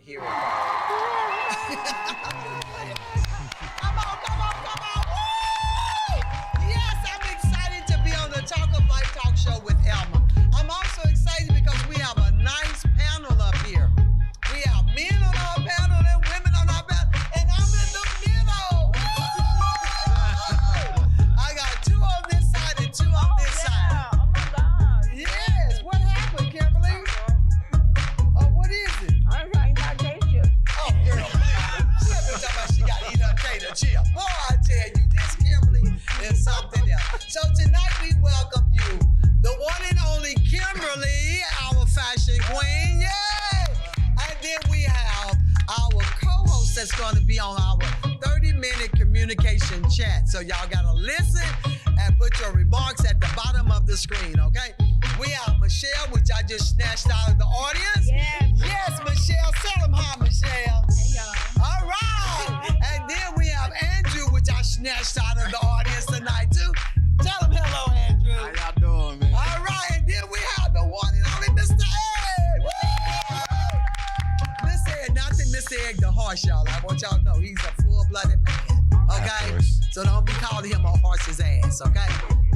hear it. Come on, come on, come on. Woo! Yes, I'm excited to be on the Talk of Life talk show with Elma. I'm also excited because we have a nice panel up here. We have men on our panel and women on our panel, and I'm in the middle. Woo! I got two on this side and two on this side. Oh my God. Yes, what happened, Kimberly? What is it? I'm trying to taste you. Oh, girl, please. She been talking about she got to eat her tater chip. Boy, I tell you, this Kimberly is something else. So tonight we welcome you, the one and only Kimberly, our fashion queen. Yay! And then we have our co-host that's going to be on our 30-minute communication chat. So y'all got to listen and put your remarks at the bottom of the screen, okay? We have Michelle, which I just snatched out of the audience. Yes, Michelle. Tell them hi, Michelle. Hey, y'all. All right. And then we have Andrew, which I snatched out of the audience tonight, too. Tell them hello, Andrew. How y'all doing, man? All right. And then we have the one and only Mr. Egg. Woo! Mr. Egg, not the Mr. Egg the horse, y'all. I want y'all to know he's a full-blooded man, okay? So don't be calling him a horse's ass, okay?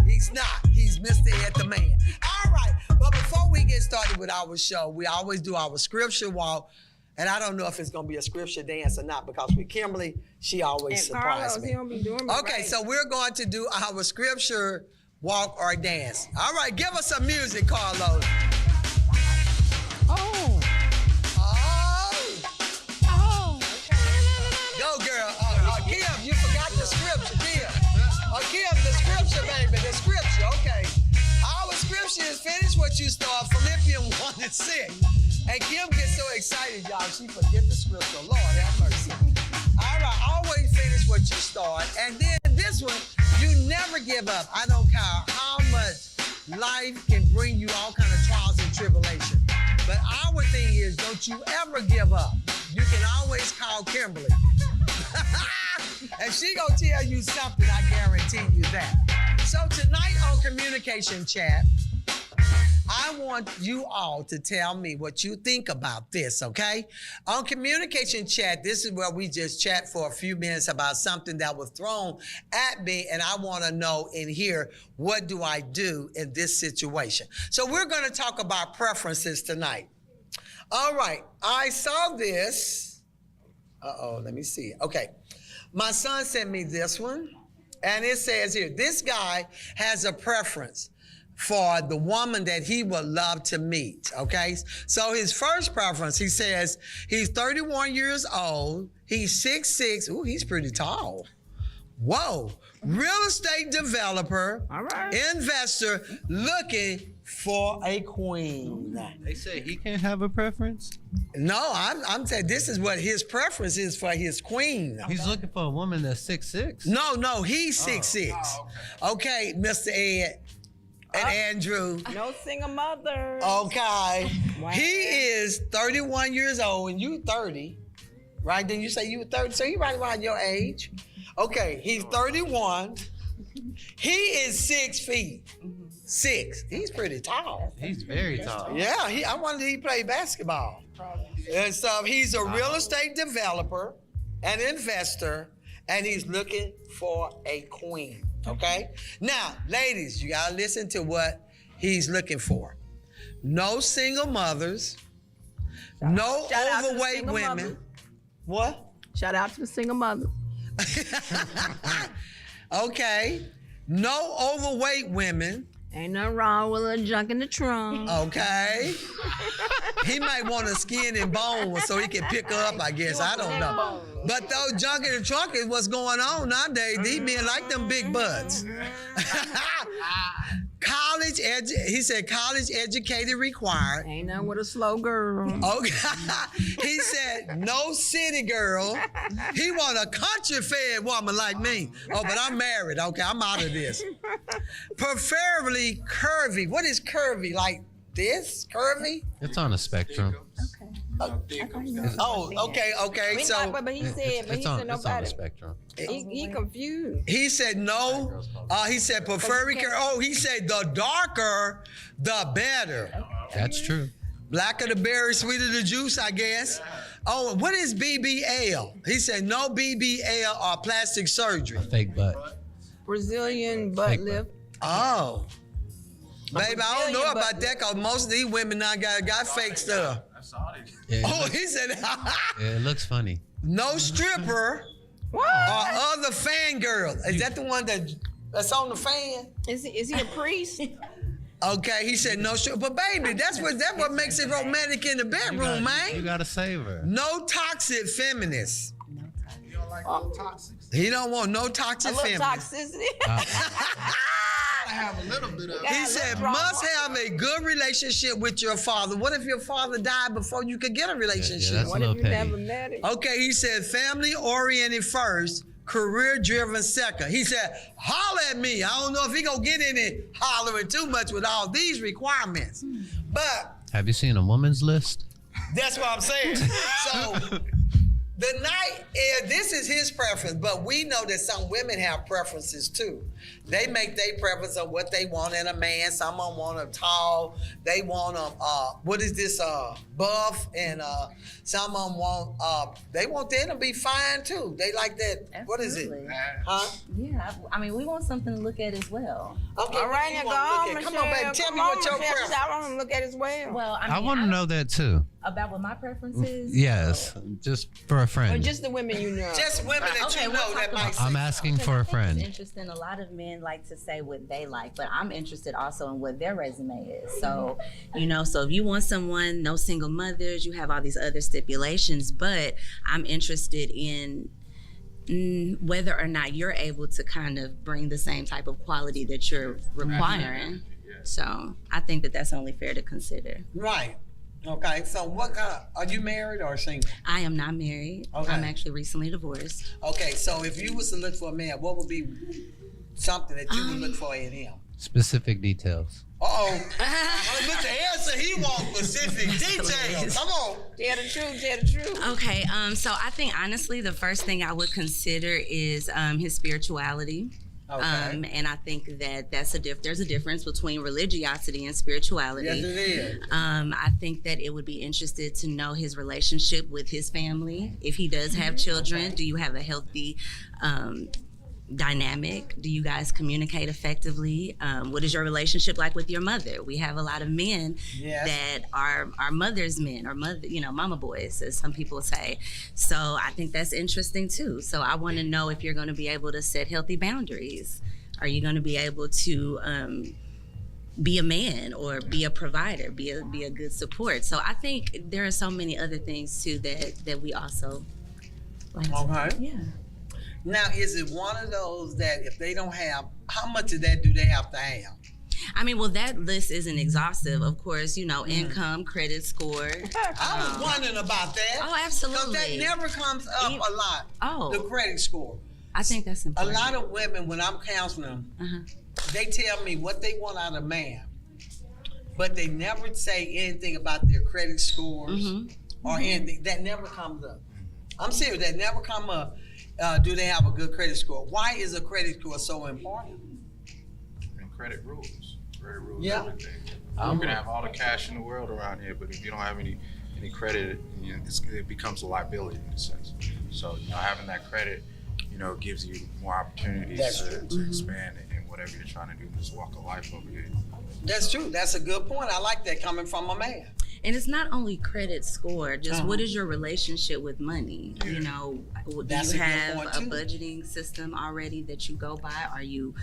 He's not. He's Mr. Ed the man. All right. But before we get started with our show, we always do our scripture walk. And I don't know if it's going to be a scripture dance or not because with Kimberly, she always surprises me. He don't be doing me Okay, right. so we're going to do our scripture walk or dance. All right, give us some music, Carlos. Oh. Oh. Go, girl. Kim, you forgot the scripture, Kim. Kim, the scripture, baby, the scripture. Okay. Our scripture is finish what you start, Philippians 1:6. And Kim gets so excited, y'all, she forget the scripture. Lord have mercy. All right, always finish what you start. And then this one, you never give up. I don't care how much life can bring you all kind of trials and tribulation. But our thing is, don't you ever give up. You can always call Kimberly. And she gonna tell you something, I guarantee you that. So tonight on Communication Chat, I want you all to tell me what you think about this, okay? On Communication Chat, this is where we just chat for a few minutes about something that was thrown at me, and I want to know in here, what do I do in this situation? So we're going to talk about preferences tonight. All right, I saw this. Let me see. Okay, my son sent me this one, and it says here, this guy has a preference for the woman that he would love to meet, okay? So his first preference, he says, he's 31 years old, he's 6'6", ooh, he's pretty tall. Whoa, real estate developer, All right. investor, looking for a queen. They say he can't have a preference? No, I'm saying this is what his preference is for his queen. He's looking for a woman that's 6'6"? No, he's 6'6". Okay, Mr. Ed. And Andrew. No single mother. Okay. Wow. He is 31 years old and you 30, right? Then you say you were 30, so you right around your age. Okay, he's 31. He is 6 feet. 6. He's pretty tall. He's very tall. Yeah, I wonder if he played basketball. And so he's a real estate developer, an investor, and he's looking for a queen. Okay? Now, ladies, you gotta listen to what he's looking for. No single mothers, no Shout out to the overweight single women. mothers. What? Shout out to the single mother. Okay. No overweight women. Ain't nothing wrong with a junk in the trunk. Okay. He might want a skin and bone so he can pick her up, I guess. I don't know. But though junk in the trunk is what's going on nowadays. These men like them big butts. He said college educated required. Ain't nothing with a slow girl. Okay. He said no city girl. He want a country fed woman like me. Oh, but I'm married. Okay, I'm out of this. Preferably curvy. What is curvy? Like this? Curvy? It's on a spectrum. Oh, okay. So But he said It's on a nobody. spectrum. He confused. he said no. He said preferably curvy. Oh, he said the darker, the better. That's true. Blacker the berry, sweeter the juice, I guess. Oh, what is BBL? He said no BBL or plastic surgery. Fake butt. Brazilian butt Fake lift. Oh. Baby, I don't know Brazilian about butt that because most of these women now got fake stuff. I saw it. Yeah, Oh, he said yeah, it looks funny. no stripper What? or other fangirl. Is that the one that's on the fan? Is he a priest? Okay, he said no stripper. But baby, that's what makes it romantic in the bedroom, man. You gotta save her. No toxic feminist. You don't like little toxics? He don't want no A toxic little feminist. toxicity. I have a little bit of He said must have a good relationship with your father. What if your father died before you could get a relationship? that's What a if little you petty. never met him? Okay, he said family oriented first, career driven second. He said, holler at me. I don't know if he gonna get in it hollering too much with all these requirements. But Have you seen a woman's list? that's what I'm saying. So the night, this is his preference, but we know that some women have preferences too. They make their preference of what they want in a man. Some of them want them tall. They want them, buff. And some of them want, they want them to be fine too. They like that, what is it? Absolutely. Huh? Yeah, I mean, we want something to look at as well. Okay, All right, what now you go wanna on, look at? Michelle. Come on, baby, tell Come me on, what your Michelle, 'cause preference. I want to look at as well. Well, I want to know that too. about what my preference is. Yes, just for a Or friend. just the women you know. Just women that Okay, you we'll know talk that might about- say I'm asking Because for I a think friend. It's interesting. A lot of men like to say what they like, but I'm interested also in what their resume is. So, so if you want someone, no single mothers, you have all these other stipulations, but I'm interested in whether or not you're able to kind of bring the same type of quality that you're requiring. So I think that that's only fair to consider. Right. Okay, so what kind are you married or single? I am not married. Okay. I'm actually recently divorced. Okay, so if you was to look for a man, what would be something that you would look for in him? Specific details. Uh-oh. Look, the answer, he wants specific details. hilarious. Come on. Tell the truth, tell the truth. Okay, so I think honestly, the first thing I would consider is his spirituality. Okay. And I think that there's a difference between religiosity and spirituality. Yes, it is. I think that it would be interested to know his relationship with his family. If he does have children, do you have a healthy dynamic? Do you guys communicate effectively? What is your relationship like with your mother? We have a lot of men Yes. that are mother's men or mama boys, as some people say. So I think that's interesting too. So I want to know if you're going to be able to set healthy boundaries. Are you going to be able to be a man or be a provider, be a good support? So I think there are so many other things too that we also like. Okay. Yeah. Now, is it one of those that if they don't have, how much of that do they have to have? I mean, well, that list isn't exhaustive. Of course, income, credit score. I was wondering about that. Oh, Because absolutely. that never comes up a lot, Oh, the credit score. I think that's A important. lot of women, when I'm counseling them, Uh-huh. they tell me what they want out of a man, but they never say anything about their credit scores or anything. That never comes up. I'm serious, that never come up. Do they have a good credit score? Why is a credit score so important? And credit rules. Credit rules Yeah. everything. You can have all the cash in the world around here, but if you don't have any credit, it becomes a liability in a sense. So having that credit, gives you more opportunities to expand in whatever you're trying to do. Just walk a life over here. That's true. That's a good point. I like that coming from a man. And it's not only credit score, just what is your relationship with money? Do That's a you good have point, a too. budgeting system already that you go by? Are you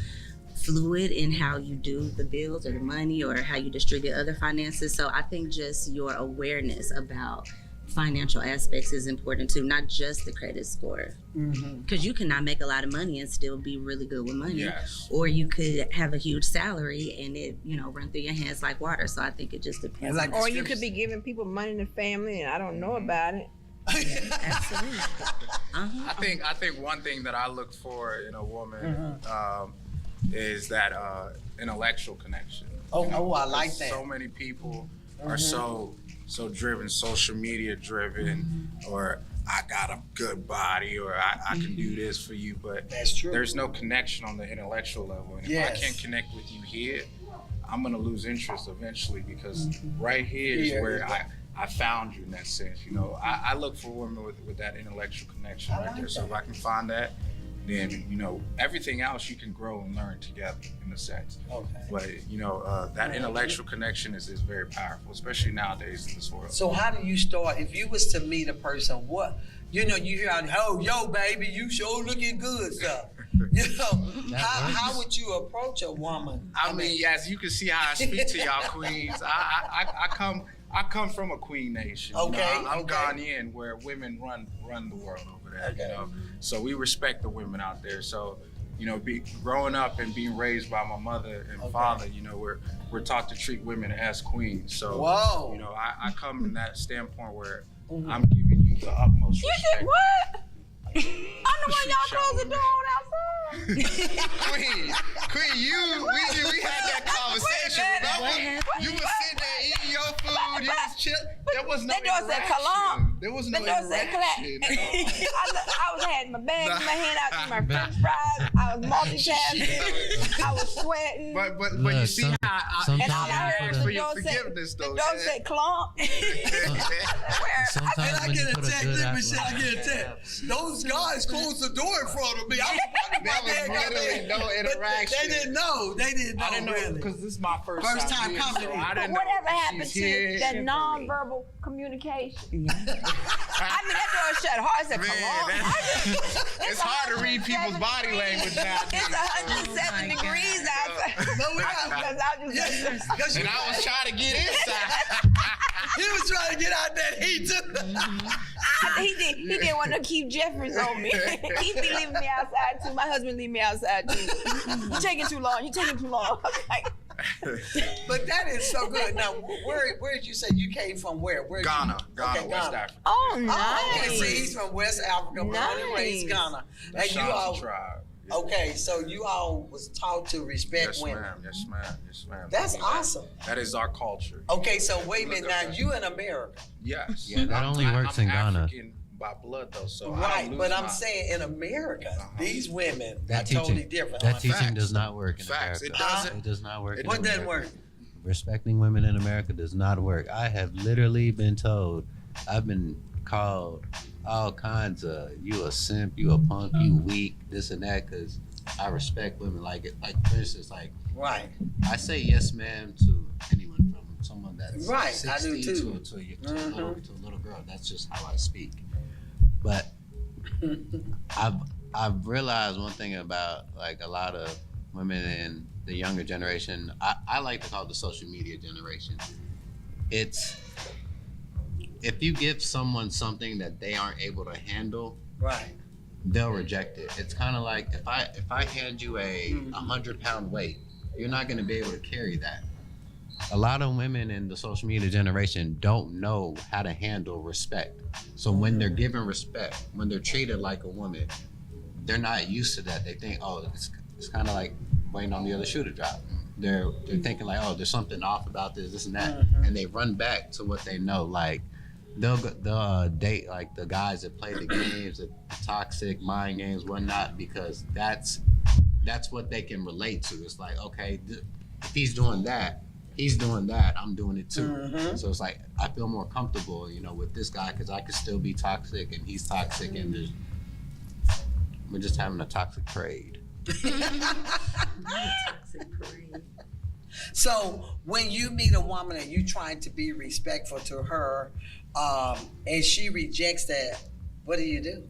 fluid in how you do the bills or the money or how you distribute other finances? So I think just your awareness about financial aspects is important too, not just the credit score. Because you cannot make a lot of money and still be really good with money. Yes. Or you could have a huge salary and it, run through your hands like water. So I think it just depends. Like Or you could be giving people money in the family and I don't know about it. Absolutely. Uh-huh. I think one thing that I look for in a woman is that intellectual connection. Oh, I like that. So many people are so driven, social media driven, or I got a good body, or I can do this for you, but That's true. there's no connection on the intellectual level. And if I Yes. can't connect with you here, I'm gonna lose interest eventually because right here is where I found you in that sense. You know, I look for women with that intellectual connection right there. So if I can find that, then, you know, everything else you can grow and learn together in a sense. Okay. But, you know, that intellectual connection is very powerful, especially nowadays in this world. So how do you start, if you was to meet a person, what, you know, you hear, oh, yo, baby, you sure looking good, stuff. You know, how would you approach a woman? I mean, as you can see how I speak to y'all queens, I come from a queen nation. Okay. You know, I'm Ghanaian, where women run the world over there. Okay. You know, so we respect the women out there. So, you know, growing up and being raised by my mother and father, you know, we're taught to treat women as queens. So, you know, I come in that standpoint where I'm giving you the utmost respect. You did what? I'm the one y'all closed the door on outside. Queen, we had that conversation. Remember? You was sitting there eating your food. You was chilling. There was no interaction. There was no interaction. I had my bag in my hand, I was eating my French fries. I was multitasking. I was sweating. But you see how I asked for your forgiveness, though. The door said clump. Sometimes I get a text, Michelle. I get a text. Those guys closed the door in front of me. I was literally no interaction. They didn't know. I didn't know really. Because this is my first time coming. But whatever happened to that nonverbal communication? I mean, that door shut hard as a clump. It's hard to read people's body language now. It's 107 degrees outside. And I was trying to get inside. He was trying to get out that heat too. He didn't want to keep Jeffries on me. He be leaving me outside too. My husband leave me outside too. You taking too long. But that is so good. Now, where did you say you came from? Where? Ghana, West Africa. Oh, nice. Okay, so he's from West Africa, born and raised Ghana. And you all tribe. Okay, so you all was taught to respect women. Yes, ma'am. That's awesome. That is our culture. Okay, so wait a minute. Now, you in America. Yes. Yeah, that only works in Ghana. African by blood, though, so right, but I'm saying in America, these women are totally different. That teaching does not work in America. It doesn't. It does not work. What doesn't work? Respecting women in America does not work. I have literally been told, I've been called all kinds of, you a simp, you a punk, you weak, this and that, because I respect women. Like for instance, right. I say yes, ma'am, to anyone, from someone that's right. 60 I do too. to a little girl. That's just how I speak. But I've realized one thing about like a lot of women in the younger generation. I like to call it the social media generation. It's if you give someone something that they aren't able to handle, right, they'll reject it. It's kind of like if I hand you a 100-pound weight, you're not going to be able to carry that. A lot of women in the social media generation don't know how to handle respect. So when they're given respect, when they're treated like a woman, they're not used to that. They think, oh, it's kind of like waiting on the other shoe to drop. They're thinking like, oh, there's something off about this and that, and they run back to what they know. Like they'll date like the guys that play the games, the toxic mind games, whatnot, because that's what they can relate to. It's like, okay, if he's doing that, I'm doing it too. So it's like I feel more comfortable, with this guy because I could still be toxic and he's toxic, and we're just having a toxic parade. So when you meet a woman and you trying to be respectful to her, and she rejects that, what do?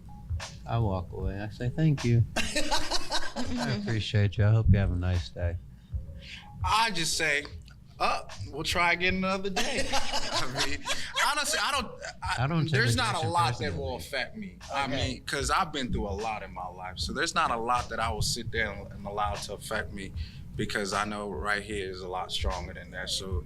I walk away. I say thank you. I appreciate you. I hope you have a nice day. I just say, we'll try again another day. I mean, honestly, I don't. There's not a lot that will affect me. Okay. I mean, because I've been through a lot in my life, so there's not a lot that I will sit there and allow to affect me, because I know right here is a lot stronger than that. So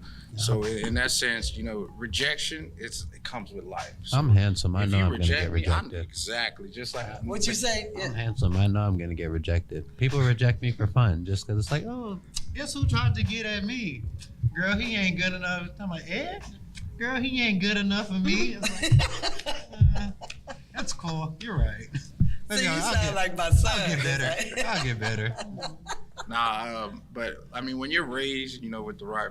in that sense, rejection, it comes with life. So I'm handsome. I know I'm gonna get rejected. Exactly, just like what you say. I'm handsome. I know I'm gonna get rejected. People reject me for fun, just because it's like, oh, guess who tried to get at me? Girl, he ain't good enough. I'm like, Ed? Girl, he ain't good enough for me. It's like, that's cool. You're right. So you sound like my son. I'll get better. But I mean, when you're raised, with the right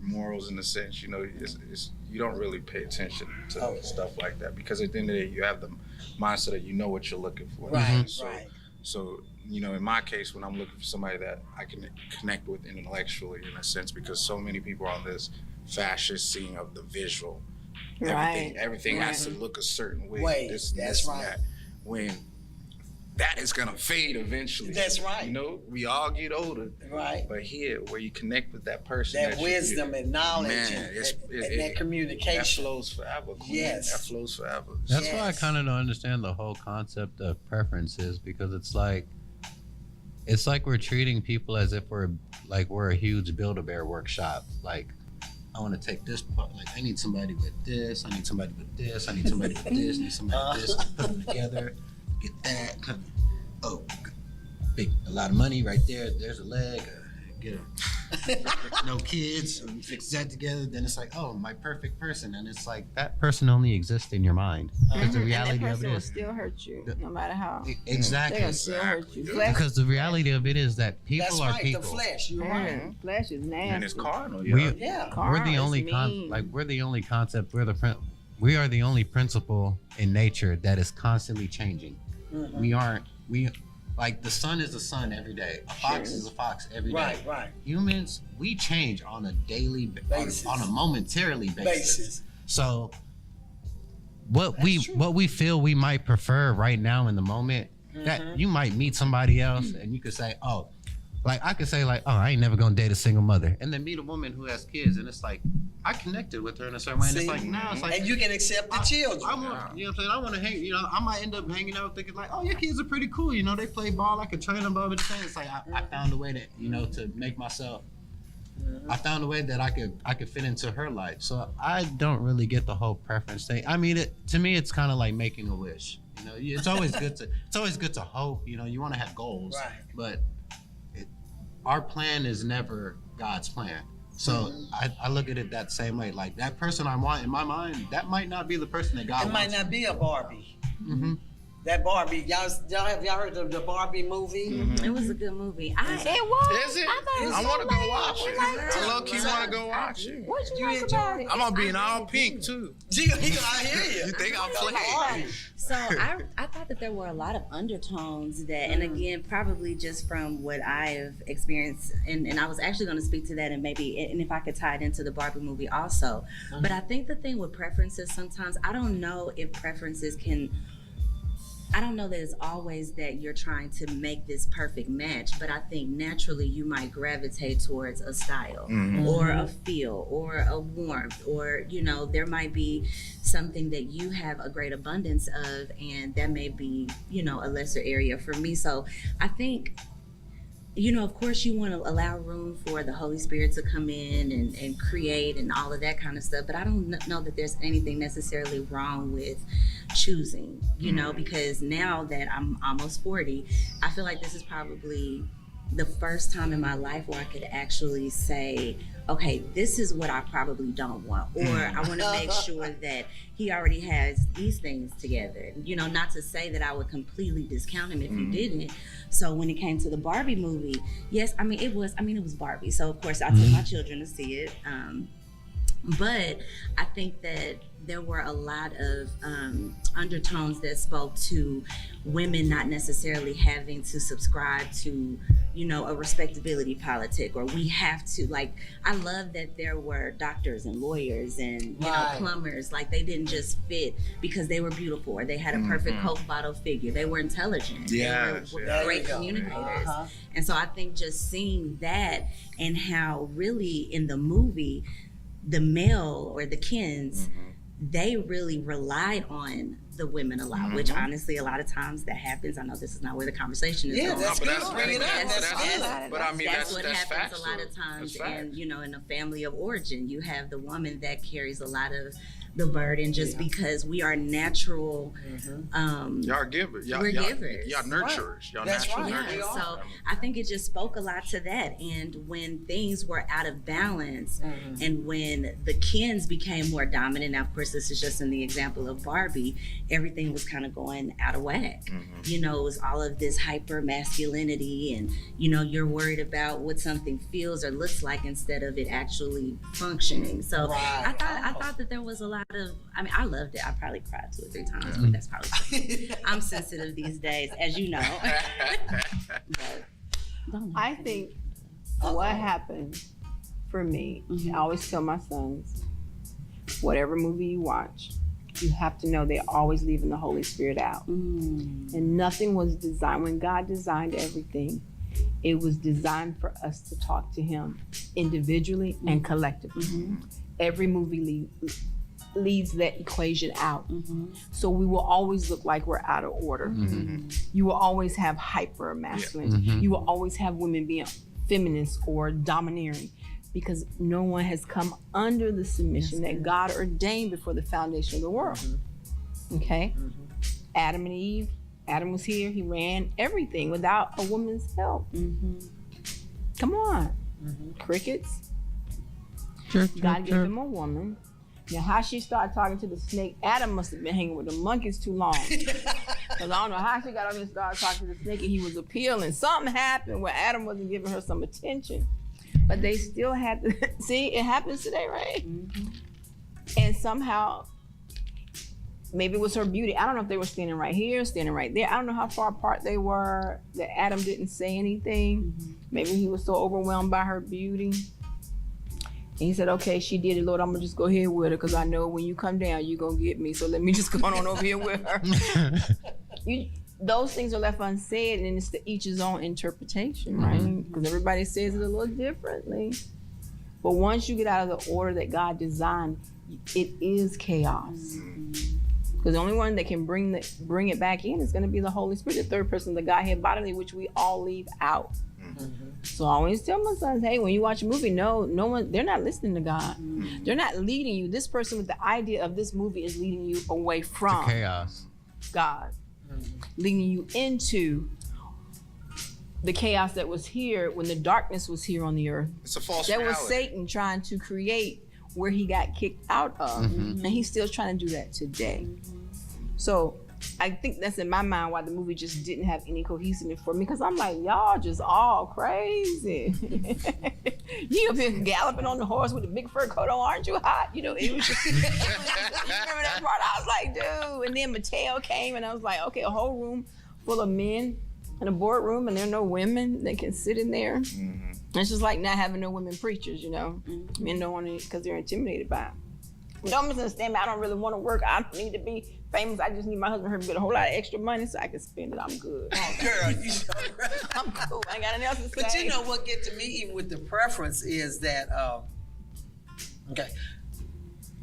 morals in a sense, it's you don't really pay attention to stuff like that, because at the end of the day, you have the mindset that you know what you're looking for. Right, So, in my case, when I'm looking for somebody that I can connect with intellectually, in a sense, because so many people are on this fascist scene of the visual. Everything has to look a certain way. That's right. That. When that is gonna fade eventually. That's right. We all get older. Right. But here, where you connect with that person, that wisdom and knowledge, and that communication, that flows forever. Queen. Yes, that flows forever. That's why I kind of don't understand the whole concept of preferences, because it's like we're treating people as if we're a huge Build-A-Bear workshop. Like, I want to take this part. Like, I need somebody with this. I need somebody with this. I need somebody with this. I need somebody with this. Put them together. Get that. A lot of money right there. There's a leg. Get no kids. Fix that together. Then it's like, oh, my perfect person. And it's like, that person only exists in your mind. Because the reality of it will is, still hurt you, no matter how. Exactly. They're gonna still hurt you. Because the reality of it is that people are people. The flesh. You're right. Flesh is nasty. And it's carnal. We're the only we're the only concept. We are the only principle in nature that is constantly changing. Mm-hmm. Like, the sun is the sun every day. A fox is a fox every day. Right. Humans, we change on a daily basis, on a momentarily basis. So what we feel we might prefer right now in the moment, that you might meet somebody else and you could say, oh, like, I could say, like, oh, I ain't never gonna date a single mother, and then meet a woman who has kids, and it's like, I connected with her in a certain way, and it's like, now it's like, and you can accept the children. I want, what I'm saying, I want to hang, I might end up hanging out thinking like, oh, your kids are pretty cool, they play ball, I could train them, but it's like, I found a way that, to make myself, I found a way that I could fit into her life. So I don't really get the whole preference thing. I mean, to me, it's kind of like making a wish. It's always good to hope. You want to have goals, but our plan is never God's plan. So I look at it that same way. Like, that person I want in my mind, that might not be the person that God wants. It might not be a Barbie. Mm-hmm. That Barbie, y'all heard of the Barbie movie? Mm-hmm. It was a good movie. It was. Is it? I want to go watch it. I low-key want to go watch it. What you like about it? I'm gonna be in all pink too. I hear you. You think I'm playing? So I thought that there were a lot of undertones that, and again, probably just from what I've experienced, and I was actually going to speak to that, and if I could tie it into the Barbie movie also. But I think the thing with preferences, sometimes I don't know if preferences I don't know that it's always that you're trying to make this perfect match, but I think naturally you might gravitate towards a style or a feel or a warmth, or, there might be something that you have a great abundance of, and that may be, a lesser area for me. So I think, of course you want to allow room for the Holy Spirit to come in and create and all of that kind of stuff. But I don't know that there's anything necessarily wrong with choosing, because now that I'm almost 40, I feel like this is probably the first time in my life where I could actually say, okay, this is what I probably don't want, or I want to make sure that he already has these things together. Not to say that I would completely discount him if he didn't. So when it came to the Barbie movie, yes, it was Barbie. So of course I took my children to see it. But I think that there were a lot of undertones that spoke to women not necessarily having to subscribe to, a respectability politic, or we have to, I love that there were doctors and lawyers and, plumbers, like they didn't just fit because they were beautiful or they had a perfect Coke bottle figure. They were intelligent. They were great communicators. And so I think just seeing that, and how really in the movie, the male or the Kens, they really relied on the women a lot, which honestly, a lot of times that happens. I know this is not where the conversation is going. That's good. Bring it up. That's what happens a lot of times. And, in a family of origin, you have the woman that carries a lot of the burden just because we are natural. Y'all are givers. We're givers. Y'all nurturers. Y'all That's natural right. nurturers. Yeah, so I think it just spoke a lot to that. And when things were out of balance and when the Kens became more dominant, now of course this is just in the example of Barbie, everything was kind of going out of whack. You know, it was all of this hyper masculinity and, you know, you're worried about what something feels or looks like instead of it actually functioning. So I thought that there was a lot of, I mean, I loved it. I probably cried 2 or 3 times, but that's probably I'm sensitive these days, as you know. But I think what happened for me, I always tell my sons, whatever movie you watch, you have to know they're always leaving the Holy Spirit out. And nothing was designed, when God designed everything, it was designed for us to talk to him individually and collectively. Every movie leaves that equation out. So we will always look like we're out of order. You will always have hyper masculine. You will always have women being feminist or domineering because no one has come under the submission that God ordained before the foundation of the world. Okay? Adam and Eve, Adam was here, he ran everything without a woman's help. Come on. Crickets. God gave him a woman. Now, how she started talking to the snake, Adam must have been hanging with the monkeys too long. Because I don't know how she got on and started talking to the snake and he was appealing. Something happened where Adam wasn't giving her some attention. But they still had to, see, it happens today, right? And somehow, maybe it was her beauty. I don't know if they were standing right here, standing right there. I don't know how far apart they were, that Adam didn't say anything. Maybe he was so overwhelmed by her beauty. And he said, okay, she did it, Lord, I'm gonna just go ahead with her because I know when you come down, you're gonna get me. So let me just go on over here with her. Those things are left unsaid and it's to each his own interpretation, right? Because everybody says it a little differently. But once you get out of the order that God designed, it is chaos. Because the only one that can bring it back in is gonna be the Holy Spirit, the third person of the Godhead bodily, which we all leave out. So I always tell my sons, hey, when you watch a movie, no one, they're not listening to God. They're not leading you. This person with the idea of this movie is leading you away from chaos. God, leading you into the chaos that was here when the darkness was here on the earth. It's a false That reality. was Satan trying to create where he got kicked out of. And he's still trying to do that today. So I think that's in my mind why the movie just didn't have any cohesiveness for me, because I'm like, y'all just all crazy. You up here galloping on the horse with a big fur coat on, aren't you hot? You know, it was just, remember that part? I was like, dude. And then Mateo came and I was like, okay, a whole room full of men in a boardroom and there are no women that can sit in there. It's just like not having no women preachers, you know. Men don't want to, because they're intimidated by it. Don't misunderstand me. I don't really want to work. I don't need to be famous. I just need my husband to get a whole lot of extra money so I can spend it. I'm good. Oh, girl, you I'm cool. I ain't got nothing else to say. But you know what gets to me even with the preference is that, okay,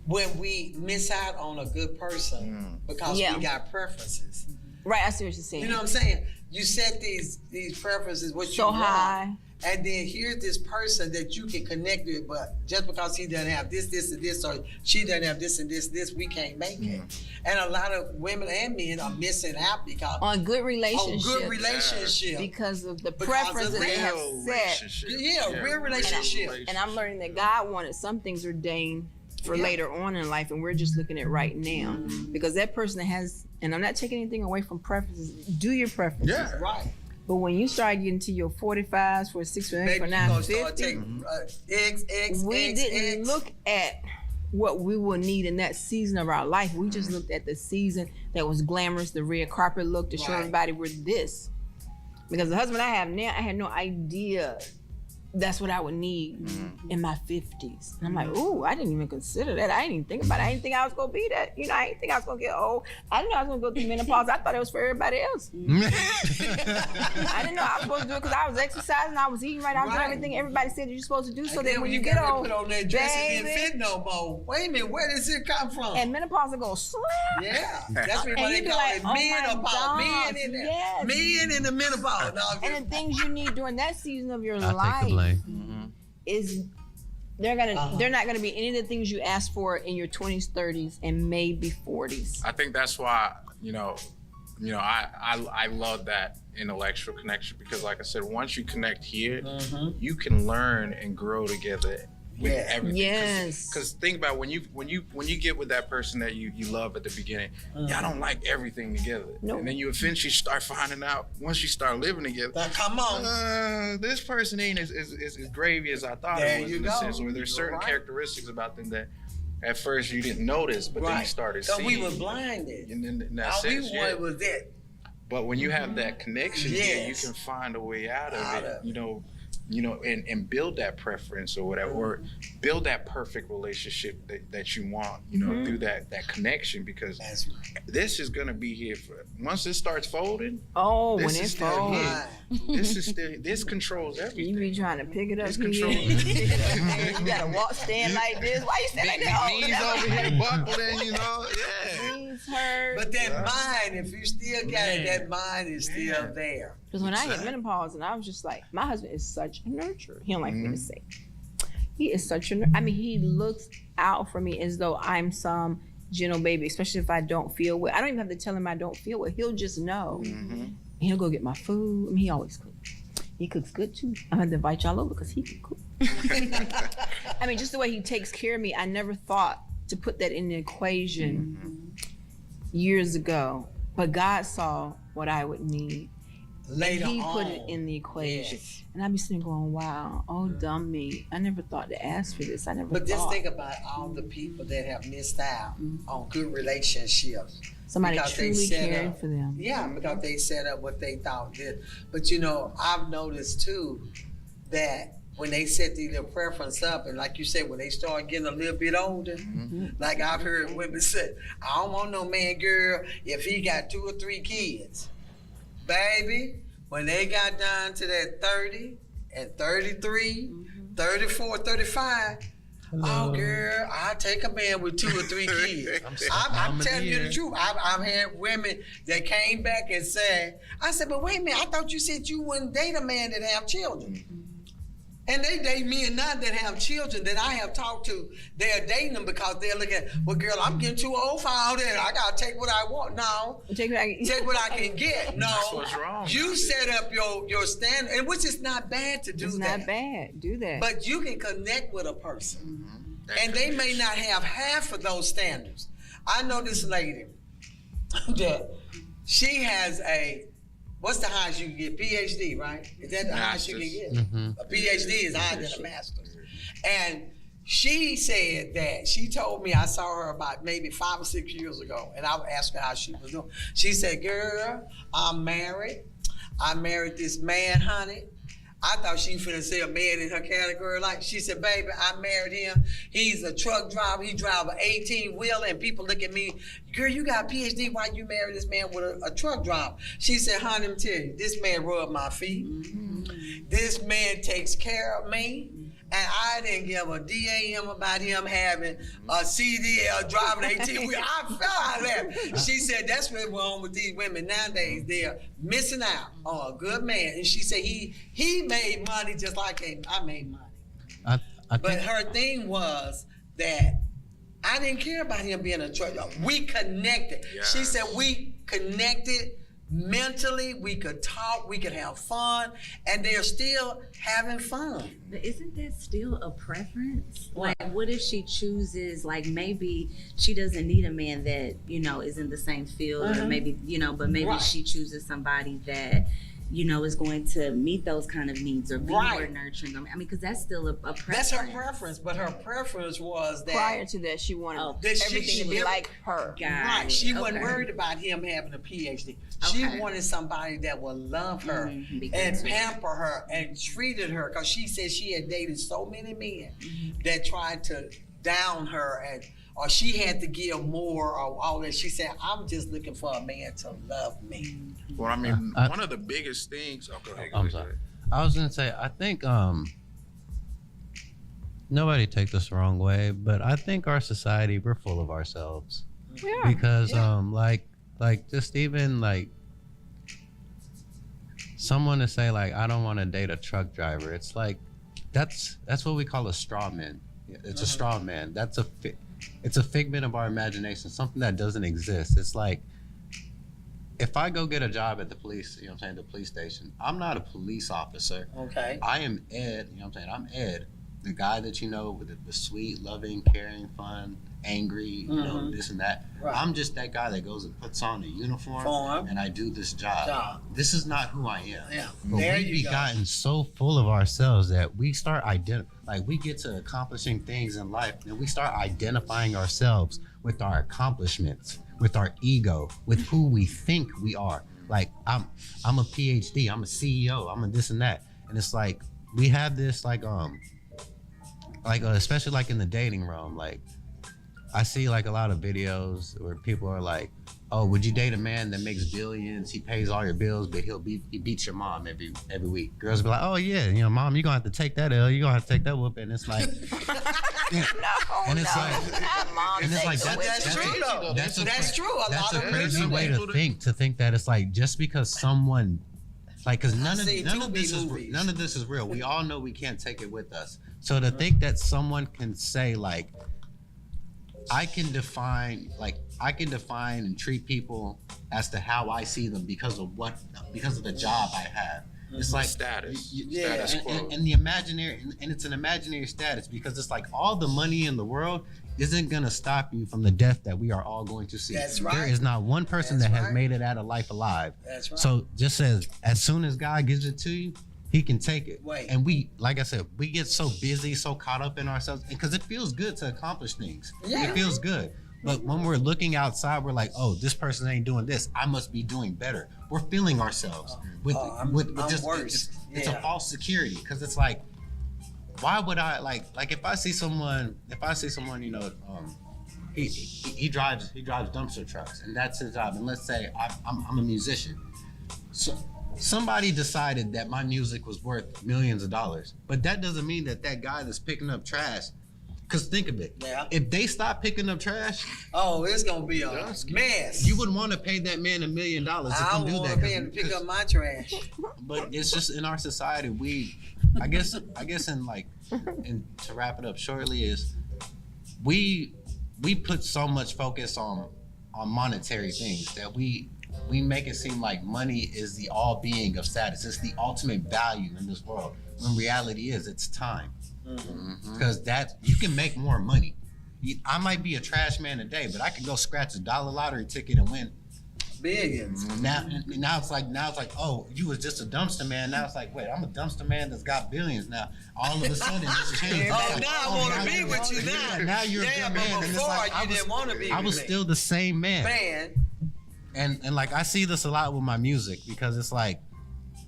when we miss out on a good person because we got preferences. Right, I see what you're saying. You know what I'm saying? You set these preferences, what you so want, high. and then here's this person that you can connect with, but just because he doesn't have this, and this, or she doesn't have this and this, we can't make it. And a lot of women and men are missing out because on good relationships. On good relationship. Because of the preferences they have set. Real relationship. And I'm learning that God wanted some things ordained for later on in life, and we're just looking at right now. Because that person that has, and I'm not taking anything away from preferences, do your preferences. Yeah, right. But when you start getting to your 45s, 46, 49, 50, we didn't look at what we will need in that season of our life. We just looked at the season that was glamorous, the red carpet look to show everybody we're this. Because the husband I have now, I had no idea that's what I would need in my 50s. And I'm like, ooh, I didn't even consider that. I didn't even think about it. I didn't think I was gonna be that. You know, I didn't think I was gonna get old. I didn't know I was gonna go through menopause. I thought it was for everybody else. I didn't know I was supposed to do it because I was exercising, I was eating right, I was doing everything everybody said you're supposed to do, so that when you get old, put on that dress and didn't fit no more. Wait a minute, where does it come from? And menopause will go slap. Yeah, that's what they call it. Menopause. Men in there. Men in the menopause. And the things you need during that season of your life is They're not gonna be any of the things you asked for in your 20s, 30s, and maybe 40s. I think that's why, I love that intellectual connection, because like I said, once you connect here, you can learn and grow together with everything. Yes. Because think about when you get with that person that you love at the beginning, y'all don't like everything together. Nope. And then you eventually start finding out, once you start living together, Now, come on. this person ain't as gravy as I thought There it was, you in go. a sense. Or there's You're certain right. characteristics about them that at first you didn't notice, but then you started So seeing. we were blinded. In that All we sense, wanted was it. But when you have that connection, you Yes. can find a way out of Out it, of it. And build that preference or whatever, or build that perfect relationship that you want, through that connection, because That's right. this is gonna be here for, once it starts folding, Oh, this when is it still falls. here. This controls You everything. be trying to pick it up. It's You gotta walk, stand like this. Why you stand like that? Oh, Knees over here buckling, yeah. Knees hurt. But that mind, if you still got it, that mind is still there. Because when I hit menopause, and I was just like, my husband is such a nurturer. He don't like me to say. He is such a he looks out for me as though I'm some gentle baby, especially if I don't feel well. I don't even have to tell him I don't feel well. He'll just know. And he'll go get my food. I mean, he always cooks. He cooks good too. I'm going to invite y'all over because he can cook. I mean, just the way he takes care of me, I never thought to put that in the equation years ago. But God saw what I would need. Later He on. put it in the equation. Yes. And I be sitting going, wow, oh, dumb me. I never thought to ask for this. I never But just thought. think about all the people that have missed out on good relationships. Somebody because they truly set caring up. for them. Yeah, because they set up what they thought did. But I've noticed too that when they set their preference up, and like you said, when they start getting a little bit older, like I've heard women say, I don't want no man, girl, if he got 2 or 3 kids. Baby, when they got down to that 30 and 33, 34, 35, oh, girl, I take a man with 2 or 3 kids. I'm telling you the truth. I've had women that came back and said, I said, but wait a minute, I thought you said you wouldn't date a man that have children. And they date men now that have children that I have talked to. They're dating them because they're looking at, well, girl, I'm getting too old for all that. I got to take what I want. No. Take what I can get. No. That's what's wrong. You set up your standard, and which is not bad to do It's that. not bad. Do that. But you can connect with a person. And they may not have half of those standards. I know this lady that she has what's the highest you can get? PhD, right? Is that the highest you can get? A PhD is higher than a master's. And she said that, she told me, I saw her about maybe 5 or 6 years ago, and I would ask her how she was doing. She said, girl, I'm married. I married this man, honey. I thought she finna say a man in her category. Like, she said, baby, I married him. He's a truck driver. He drives an 18-wheeler, and people look at me, girl, you got a PhD. Why you marry this man with a truck driver? She said, honey, let me tell you, this man rubbed my feet. This man takes care of me. And I didn't give a damn about him having a CDL driving 18-wheeler. I fell out of that. She said, that's what's wrong with these women nowadays. They're missing out on a good man. And she said he made money just like I made money. But her thing was that I didn't care about him being a truck driver. We connected. Yes. She said we connected mentally. We could talk. We could have fun. And they're still having fun. But isn't that still a preference? Like, what if she chooses, like, maybe she doesn't need a man that, is in the same field, or maybe, but maybe she chooses somebody that, is going to meet those kind of needs or be more nurturing. I mean, because that's still a preference. That's her preference, but her preference was that prior to that, she wanted everything to be like her. Right. She wasn't worried about him having a PhD. She wanted somebody that would love her and pamper her and treated her, because she said she had dated so many men that tried to down her or she had to give more or all that. She said, I'm just looking for a man to love me. Well, I mean, one of the biggest things. Oh, go ahead. I'm sorry. I was gonna say, I think nobody take this the wrong way, but I think our society, we're full of ourselves. Yeah. Because like just even like someone to say like, I don't want to date a truck driver. It's like, that's what we call a straw man. It's a straw man. It's a figment of our imagination, something that doesn't exist. It's like, if I go get a job at the police, you know what I'm saying, the police station, I'm not a police officer. Okay. I am Ed, you know what I'm saying? I'm Ed, the guy that you know with the sweet, loving, caring, fun, angry, you know, this and that. Right. I'm just that guy that goes and puts on a uniform and I do this job. This is not who I am. Yeah. But There we've you go. gotten so full of ourselves that we start we get to accomplishing things in life and we start identifying ourselves with our accomplishments, with our ego, with who we think we are. Like, I'm a PhD, I'm a CEO, I'm a this and that. And it's like, we have this especially like in the dating realm, like I see like a lot of videos where people are like, oh, would you date a man that makes billions? He pays all your bills, but he beats your mom every week. Girls be like, oh yeah, you know, mom, you're gonna have to take that L. You're gonna have to take that whoop. And it's like, that's true. That's a crazy way to think that it's like, just because someone, like, because none of this is real. We all know we can't take it with us. So to think that someone can say like, I can define and treat people as to how I see them because of the job I have. It's like status quo. And the imaginary, and it's an imaginary status, because it's like all the money in the world isn't gonna stop you from the death that we are all going to see. That's right. There is not one person that has made it out of life alive. That's right. So just as soon as God gives it to you, He can take it. Wait. And we, like I said, we get so busy, so caught up in ourselves, because it feels good to accomplish things. Yeah. It feels good. But when we're looking outside, we're like, oh, this person ain't doing this. I must be doing better. We're feeling ourselves with I'm just worse. It's a false security, because it's like, why would I like if I see someone, you know, he drives dumpster trucks and that's his job, and let's say I'm a musician, so somebody decided that my music was worth millions of dollars, but that doesn't mean that guy that's picking up trash. Because think of it. Yeah. If they stop picking up trash, it's gonna be a mess. you wouldn't want to pay that man $1 million to come do that. I want to pay him to pick up my trash. But it's just in our society, I guess and to wrap it up shortly, is we put so much focus on monetary things that we make it seem like money is the all being of status. It's the ultimate value in this world. When reality is, it's time. Because that you can make more money. I might be a trash man today, but I could go scratch a dollar lottery ticket and win billions. Now it's like, oh, you was just a dumpster man. Now it's like, wait, I'm a dumpster man that's got billions. Now all of a sudden it's changed. Now I want to be with you now. Now you're a good man. But before you didn't want to be with me. I was still the same man. And like, I see this a lot with my music, because it's like,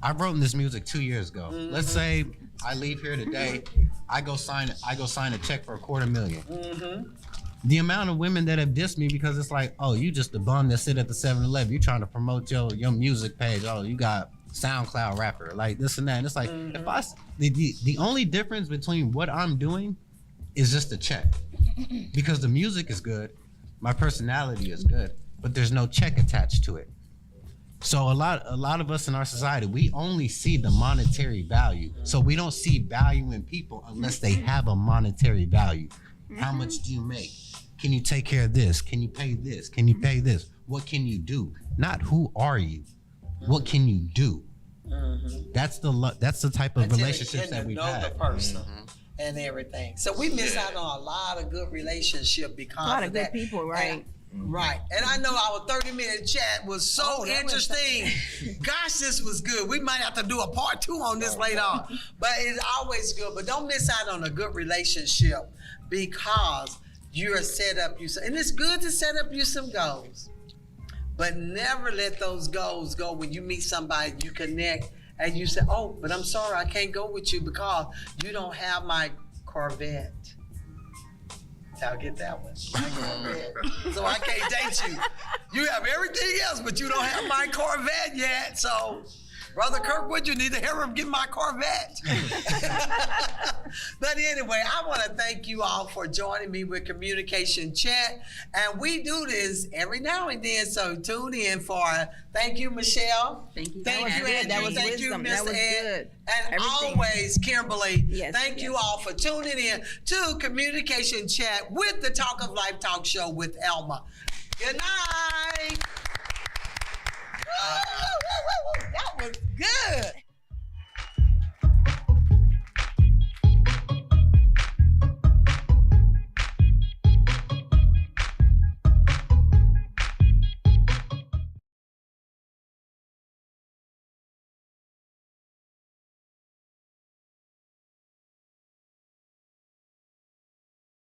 I wrote this music 2 years ago. Let's say I leave here today, I go sign a check for $250,000. The amount of women that have dissed me because it's like, oh, you just a bum that sit at the 7-Eleven. You trying to promote your music page. Oh, you got SoundCloud rapper, like this and that. And it's like, the only difference between what I'm doing is just a check, because the music is good, my personality is good, but there's no check attached to it. So a lot of us in our society, we only see the monetary value. So we don't see value in people unless they have a monetary value. How much do you make? Can you take care of this? Can you pay this? Can you pay this? What can you do? Not who are you? What can you do? That's the type of relationships that we've had. The person and everything. So we miss out on a lot of good relationship because A lot of that. good people, right? Right. And I know our 30-minute chat was so interesting. Gosh, this was good. We might have to do a part 2 on this later on. But it's always good. But don't miss out on a good relationship, because you're set up. And it's good to set up you some goals. But never let those goals go when you meet somebody, you connect, and you say, oh, but I'm sorry, I can't go with you because you don't have my Corvette. I'll get that one. So I can't date you. You have everything else, but you don't have my Corvette yet. So Brother Kirkwood, you need to hear him get my Corvette. But anyway, I want to thank you all for joining me with Communication Chat. And we do this every now and then, so tune in for thank you, Michelle. Thank you. Thank you, Good. That Andrew. was Thank wisdom. you, That Mr. was Ed. good. And Everything. always, Kimberly, Yes, thank you all for tuning in to Communication Chat with the Talk of Life Talk Show with Elma. Good night. That was good.